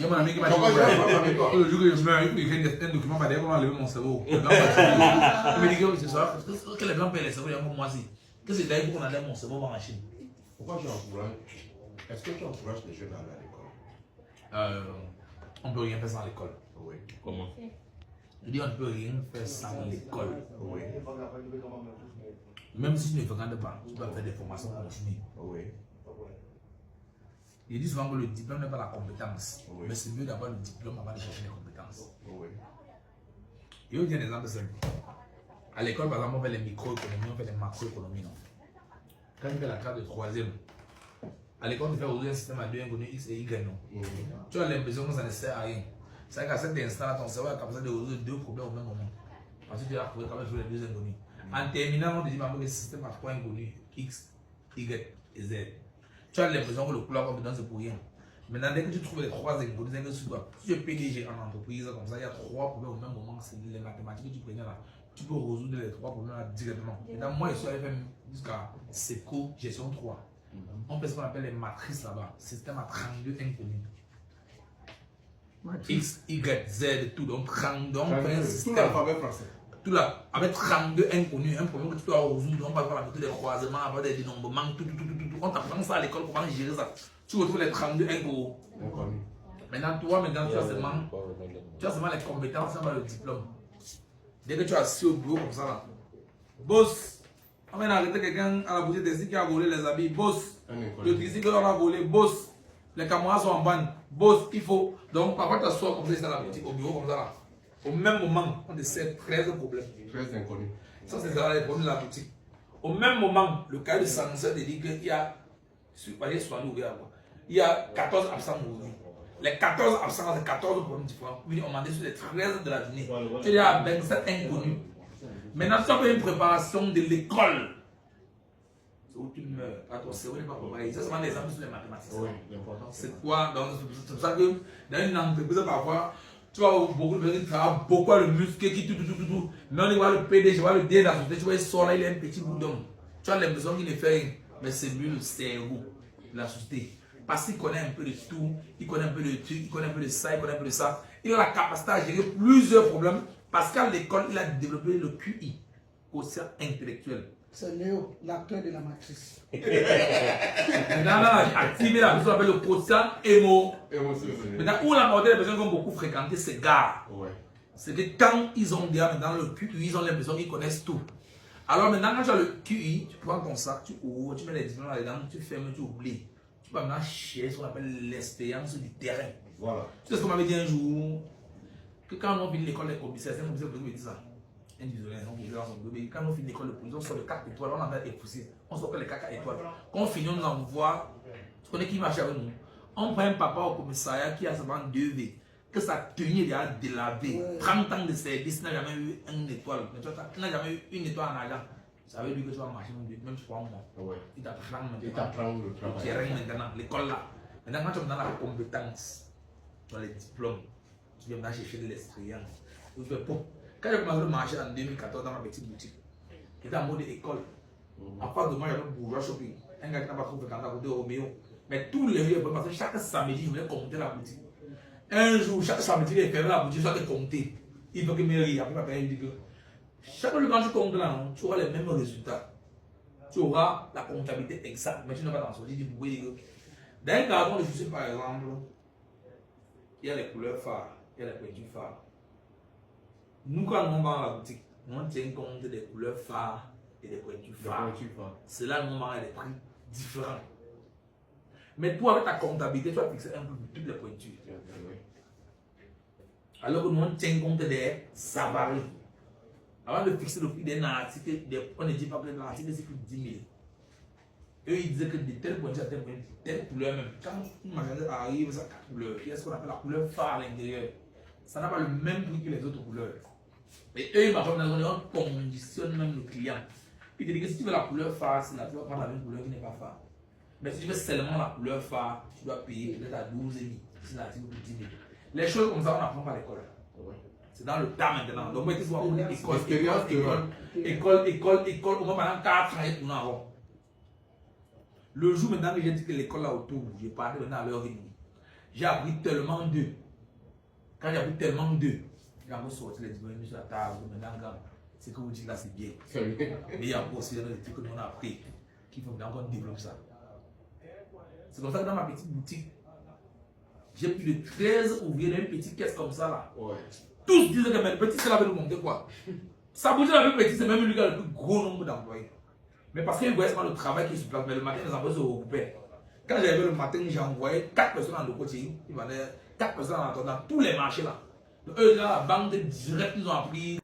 y a mon ami qui m'a dit le jour que je meurs, il écrit un document par derrière comment enlever mon cerveau. Il me dit que c'est ça, que les blancs payent les cerveaux, il y a comme moi aussi. Que c'est d'ailleurs pour qu'on enlève mon cerveau en Chine. Pourquoi tu encourages? Est-ce que tu encourages les jeunes à aller à l'école? On ne peut rien faire sans l'école. Oui. Comment? Je dis on ne peut rien faire sans l'école. Oui. Même si tu ne fréquentes pas, tu dois faire des formations continues. Oui. Il dit souvent que le diplôme n'est pas la compétence, Oui. mais c'est mieux d'avoir le diplôme avant de chercher les compétences. Oui. Et je dis un exemple simple. À l'école, par exemple, on fait les microéconomies, on fait les macroéconomies. Non? Quand tu fais la classe de troisième, à l'école, tu fais aujourd'hui un système à deux inconnus X et Y. Non? Tu as l'impression que ça ne sert à rien. C'est qu'à cet instant, ton cerveau est capable de résoudre deux problèmes au même moment. Parce que tu as trouvé quand même sur les deux inconnus. En terminant, on te dit que le système a trois inconnus X, Y et Z. Tu as l'impression que le couleur compétence c'est pour rien. Maintenant, dès que tu trouves les trois inconnus, si tu es PDG en entreprise, comme ça, il y a trois problèmes au même moment, c'est les mathématiques que tu prenais là. Tu peux résoudre les trois problèmes là directement. Maintenant, moi, je suis allé faire jusqu'à SECO, gestion 3. On fait ce qu'on appelle les matrices là-bas. Système à 32 inconnus. X, Y, Z, tout. Donc, 32, on fait un système. Tout l'alphabet français. Tout là, avec 32 inconnus, un problème que tu dois résoudre, on va faire la méthode des croisements, avoir des dénombrements, tout. On t'apprend ça à l'école, comment gérer ça. Tu retrouves les 32 inconnus. Maintenant, toi, tu as seulement les compétences, sans le diplôme. Dès que tu as assis au bureau comme ça, là, boss, on vient d'arrêter quelqu'un à la boutique des qui a volé les habits, boss, le tricycle on a volé, boss, les caméras sont en panne, boss, il faut. Donc, parfois, tu assois comme ça dans la boutique, au bureau comme ça, là. Au même moment, on décède 13 problèmes. 13 inconnus. Ça, c'est les problèmes de la boutique. Au même moment, le cahier de sanction te dit qu'il y a, il y a 14 absents aujourd'hui. Les 14 absents, c'est 14 problèmes différents. On m'a dit sur les 13 de la journée. Tu es à 27 inconnus. Maintenant, tu as fait une préparation de l'école. C'est où tu meurs. À ton cerveau n'est pas préparé. Ça, c'est un exemple sur les mathématiques. Oui, l'important. C'est quoi? C'est pour ça que dans une entreprise, parfois, tu vas beaucoup de personnes qui travaillent beaucoup le muscle, qui tout. Non, il voit le PDG, il voit le D de la société, tu vois, il sort là, il a un petit bout d'homme. Tu as l'impression qu'il ne fait rien. Mais c'est lui le cerveau de la société. Parce qu'il connaît un peu de tout, il connaît un peu de trucs, il connaît un peu de ça, il connaît un peu de ça. Il a la capacité à gérer plusieurs problèmes parce qu'à l'école, il a développé le QI, quotient intellectuel. C'est Léo, l'acteur de la matrice. Maintenant, activer la personne appelle le quotient émotionnel. Maintenant, où la majorité des personnes qui ont beaucoup fréquenté ces gars, c'est que quand ils ont déjà dans le QI, ils ont l'impression qu'ils connaissent tout. Alors maintenant, quand tu as le QI, tu prends ton sac, tu ouvres, tu mets les diplômes là-dedans, tu fermes, tu oublies. Tu vas maintenant chercher ce qu'on appelle l'expérience du terrain. Voilà. Tu sais ce qu'on m'avait dit un jour, que quand on finit l'école des commissaires, c'est un commissaire qui me dit ça. Quand on finit l'école de police, on sort de 4 étoiles, on en a époussé. On sort que les 4 étoiles. Quand on finit, on envoie. Tu connais qui marche avec nous? On prend un papa au commissariat qui a seulement 2 V. Que sa tenue est déjà délavée. 30 ans de service, n'a jamais eu une étoile. Tu n'as jamais eu une étoile en argent. Ça veut dire que tu vas marcher même 3 mois. Il t'apprend maintenant. Il t'apprend le travail. Terrain maintenant, l'école là. Maintenant, quand tu es dans la compétence, dans les diplômes, tu viens maintenant chercher de l'expérience. Quand j'ai commencé le marché en 2014 dans ma petite boutique, j'étais en mode école. À part de moi, j'avais bourgeois shopping. Un gars qui n'a pas trop fréquenté à côté de Roméo. Mais tous les jours, parce que chaque samedi, je voulais compter la boutique. Un jour, chaque samedi, il fermait la boutique, je dois compter. Il veut que me rire. Après, il dit que chaque fois que tu comptes là, tu auras les mêmes résultats. Tu auras la comptabilité exacte, mais tu n'as pas dans son lit. Dans un carton de chaussures, par exemple, il y a les couleurs phares, il y a les pointures phares. Nous, quand nous vend la boutique, on tient compte des couleurs phares et des pointures phares. C'est là que nous avons des prix différents. Mais toi, avec ta comptabilité, tu vas fixer un peu toutes les pointures. Alors que nous, on tient compte des avaries. Avant de fixer le prix d'un article, on ne dit pas que l'article c'est plus de 10 000. Eux, ils disaient que de telle pointure à telle pointure, telle couleur même. Quand une magasin arrive, ça a 4 couleurs. Il y a ce qu'on appelle la couleur phare à l'intérieur. Ça n'a pas le même prix que les autres couleurs. Et eux, ils on conditionne même le client. Puis ils te disent que si tu veux la couleur phare, tu vas prendre la même couleur qui n'est pas phare. Mais si tu veux seulement la couleur phare, tu dois payer peut-être à 12 000. C'est l'article pour 10 000. Les choses comme ça, on apprend pas à l'école. C'est dans le tas maintenant. Donc, moi, on dit école, on va pendant 4 ans et tourner avant. Le jour maintenant que j'ai dit que l'école là autour, j'ai parlé maintenant à leur rythme. J'ai appris tellement d'eux. Quand j'ai appris tellement d'eux, j'ai envie de sortir les diplômes sur la table. Maintenant, ce que vous dites là, c'est bien. Mais il y a aussi des trucs que nous on a appris qu'il faut encore développer ça. C'est comme ça que dans ma petite boutique, j'ai plus de 13 ouvriers dans une petite caisse comme ça là. Ouais. Tous disent que le petit c'est là nous monter quoi. Sa boutique la plus petite, c'est même lui qui a le plus gros nombre d'employés. Mais parce qu'il voyait seulement le travail qui est sur place, mais le matin, les employés se regroupaient. Quand j'arrivais le matin, j'ai envoyé 4 personnes dans le côté, ils vendaient 4 personnes dans tous les marchés là. Donc, eux là, la banque direct nous ont appris.